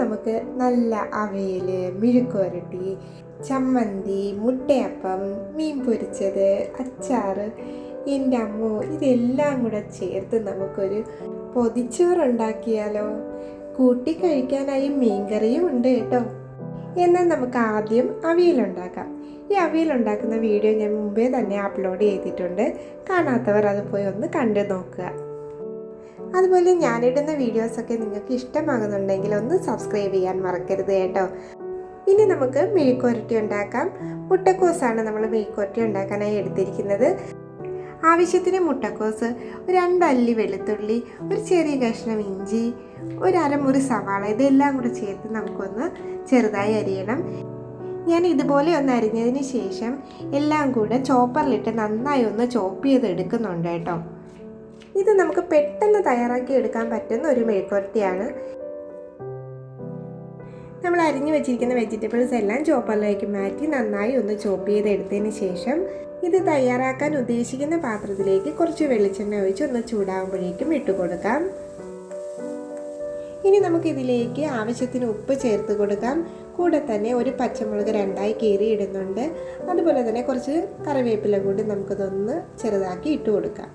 നമുക്ക് നല്ല അവിയൽ, മെഴുക്കുവരട്ടി, ചമ്മന്തി, മുട്ടയപ്പം, മീൻ പൊരിച്ചത്, അച്ചാർ, എൻ്റെ അമ്മോ ഇതെല്ലാം കൂടെ ചേർത്ത് നമുക്കൊരു പൊതിച്ചോറുണ്ടാക്കിയാലോ. കൂട്ടി കഴിക്കാനായി മീൻകറിയും ഉണ്ട് കേട്ടോ. എന്നാൽ നമുക്ക് ആദ്യം അവിയലുണ്ടാക്കാം. ഈ അവിയലുണ്ടാക്കുന്ന വീഡിയോ ഞാൻ മുമ്പേ തന്നെ അപ്ലോഡ് ചെയ്തിട്ടുണ്ട്. കാണാത്തവർ അത് പോയി ഒന്ന് കണ്ടു നോക്കുക. അതുപോലെ ഞാനിടുന്ന വീഡിയോസൊക്കെ നിങ്ങൾക്ക് ഇഷ്ടമാകുന്നുണ്ടെങ്കിൽ ഒന്ന് സബ്സ്ക്രൈബ് ചെയ്യാൻ മറക്കരുത് കേട്ടോ. ഇനി നമുക്ക് മെഴുക്കുവരട്ടി ഉണ്ടാക്കാം. മുട്ടക്കോസാണ് നമ്മൾ മെഴുക്കുവരട്ടി ഉണ്ടാക്കാനായി എടുത്തിരിക്കുന്നത്. ആവശ്യത്തിന് മുട്ടക്കോസ്, ഒരു 2 അല്ലി വെളുത്തുള്ളി, ഒരു ചെറിയ കഷ്ണം ഇഞ്ചി, ഒരു അരമുറി സവാള, ഇതെല്ലാം കൂടെ ചേർത്ത് നമുക്കൊന്ന് ചെറുതായി അരിയണം. ഞാൻ ഇതുപോലെ ഒന്ന് അരിഞ്ഞതിന് ശേഷം എല്ലാം കൂടെ ചോപ്പറിലിട്ട് നന്നായി ഒന്ന് ചോപ്പ് ചെയ്ത് എടുക്കുന്നുണ്ട് കേട്ടോ. ഇത് നമുക്ക് പെട്ടെന്ന് തയ്യാറാക്കി എടുക്കാൻ പറ്റുന്ന ഒരു മെഴുക്കുവരട്ടിയാണ്. നമ്മൾ അരിഞ്ഞു വെച്ചിരിക്കുന്ന വെജിറ്റബിൾസ് എല്ലാം ചോപ്പറിലേക്ക് മാറ്റി നന്നായി ഒന്ന് ചോപ്പ് ചെയ്തെടുത്തതിന് ശേഷം ഇത് തയ്യാറാക്കാൻ ഉദ്ദേശിക്കുന്ന പാത്രത്തിലേക്ക് കുറച്ച് വെളിച്ചെണ്ണ ഒഴിച്ച് ഒന്ന് ചൂടാകുമ്പോഴേക്കും ഇട്ട് കൊടുക്കാം. ഇനി നമുക്കിതിലേക്ക് ആവശ്യത്തിന് ഉപ്പ് ചേർത്ത് കൊടുക്കാം. കൂടെ തന്നെ ഒരു പച്ചമുളക് 2ആയി കീറിയിടുന്നുണ്ട്. അതുപോലെ തന്നെ കുറച്ച് കറിവേപ്പില കൂടി നമുക്കിതൊന്ന് ചെറുതാക്കി ഇട്ട് കൊടുക്കാം.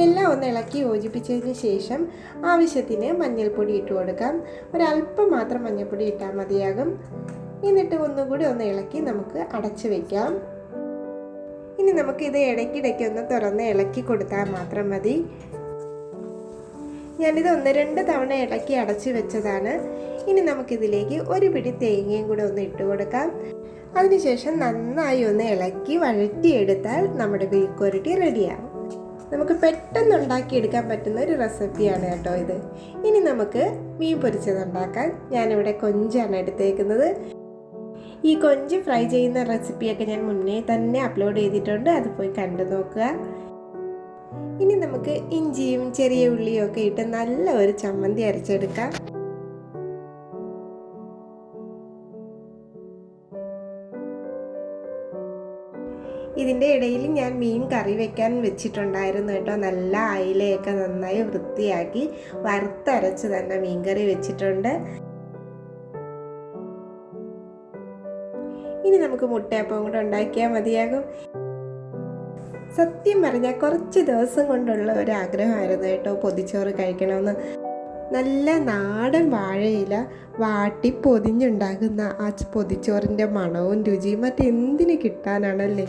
എല്ലാം ഒന്ന് ഇളക്കി യോജിപ്പിച്ചതിന് ശേഷം ആവശ്യത്തിന് മഞ്ഞൾപ്പൊടി ഇട്ട് കൊടുക്കാം. ഒരല്പം മാത്രം മഞ്ഞൾപ്പൊടി ഇട്ടാൽ മതിയാകും. എന്നിട്ട് ഒന്നുകൂടി ഒന്ന് ഇളക്കി നമുക്ക് അടച്ചു വയ്ക്കാം. ഇനി നമുക്കിത് ഇടയ്ക്കിടയ്ക്ക് ഒന്ന് തുറന്ന് ഇളക്കി കൊടുത്താൽ മാത്രം മതി. ഞാനിത് 1-2 തവണ ഇളക്കി അടച്ചു വെച്ചതാണ്. ഇനി നമുക്കിതിലേക്ക് ഒരു പിടി തേങ്ങയും കൂടെ ഒന്ന് ഇട്ട് കൊടുക്കാം. അതിനുശേഷം നന്നായി ഒന്ന് ഇളക്കി വഴറ്റിയെടുത്താൽ നമ്മുടെ മെഴുക്കുവരട്ടി റെഡിയാവും. നമുക്ക് പെട്ടെന്ന് ഉണ്ടാക്കിയെടുക്കാൻ പറ്റുന്ന ഒരു റെസിപ്പിയാണ് കേട്ടോ ഇത്. ഇനി നമുക്ക് മീൻ പൊരിച്ചത് ഉണ്ടാക്കാൻ. ഞാനിവിടെ കൊഞ്ചാണ് എടുത്തേക്കുന്നത്. ഈ കൊഞ്ച് ഫ്രൈ ചെയ്യുന്ന റെസിപ്പിയൊക്കെ ഞാൻ മുന്നേ തന്നെ അപ്ലോഡ് ചെയ്തിട്ടുണ്ട്. അത് പോയി കണ്ടു നോക്കുക. ഇനി നമുക്ക് ഇഞ്ചിയും ചെറിയ ഉള്ളിയും ഒക്കെ ഇട്ട് നല്ല ഒരു ചമ്മന്തി അരച്ചെടുക്കാം. ഇതിൻ്റെ ഇടയിൽ ഞാൻ മീൻ കറി വെക്കാൻ വെച്ചിട്ടുണ്ടായിരുന്നു കേട്ടോ. നല്ല അയിലയൊക്കെ നന്നായി വൃത്തിയാക്കി വറുത്തരച്ച് തന്നെ മീൻ കറി വെച്ചിട്ടുണ്ട്. ഇനി നമുക്ക് മുട്ടയപ്പം കൂടെ ഉണ്ടാക്കിയാൽ മതിയാകും. സത്യം പറഞ്ഞാൽ കുറച്ച് ദിവസം കൊണ്ടുള്ള ഒരു ആഗ്രഹമായിരുന്നു കേട്ടോ പൊതിച്ചോറ് കഴിക്കണമെന്ന്. നല്ല നാടൻ വാഴയില വാട്ടി പൊതിഞ്ഞുണ്ടാക്കുന്ന ആ പൊതിച്ചോറിൻ്റെ മണവും രുചിയും മറ്റെന്തിന് കിട്ടാനാണല്ലേ.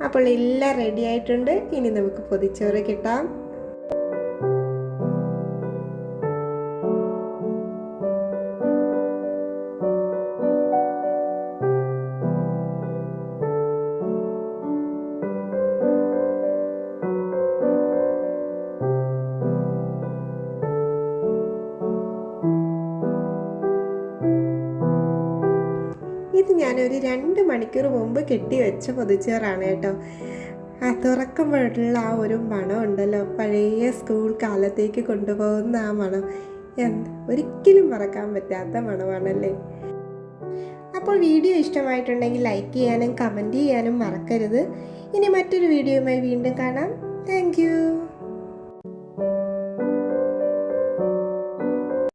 അപ്പോൾ എല്ലാം റെഡി ആയിട്ടുണ്ട്. ഇനി നമുക്ക് പൊതിച്ചോറ് കിട്ടാം. ഇത് ഞാനൊരു 2 മണിക്കൂർ മുമ്പ് കെട്ടി വെച്ച പൊതിച്ചോറാണ് കേട്ടോ. ആ തുറക്കുമ്പോഴുള്ള ആ ഒരു മണം ഉണ്ടല്ലോ, പഴയ സ്കൂൾ കാലത്തേക്ക് കൊണ്ടുപോകുന്ന ആ മണം ഒരിക്കലും മറക്കാൻ പറ്റാത്ത മണമാണല്ലേ. അപ്പോൾ വീഡിയോ ഇഷ്ടമായിട്ടുണ്ടെങ്കിൽ ലൈക്ക് ചെയ്യാനും കമൻറ്റ് ചെയ്യാനും മറക്കരുത്. ഇനി മറ്റൊരു വീഡിയോയുമായി വീണ്ടും കാണാം. Thank you.